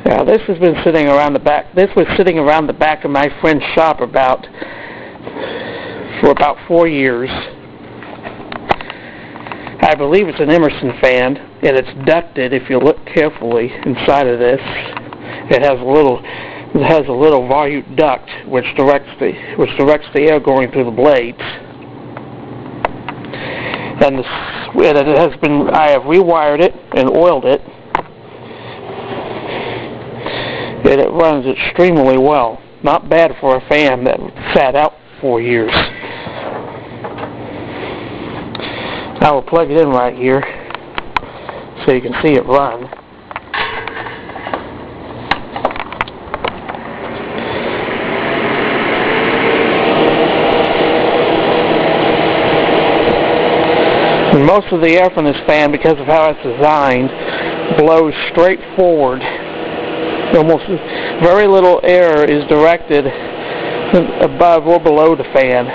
Now this has been sitting around the back. This was sitting around the back of my friend's shop for about 4 years. I believe it's an Emerson fan, and it's ducted. If you look carefully inside of this, it has a little volute duct which directs the air going through the blades. And it has been. I have rewired it and oiled it, and it runs extremely well. Not bad for a fan that sat out 4 years. I will plug it in right here so you can see it run. And most of the air from this fan, because of how it's designed, blows straight forward. Almost very little air is directed above or below the fan.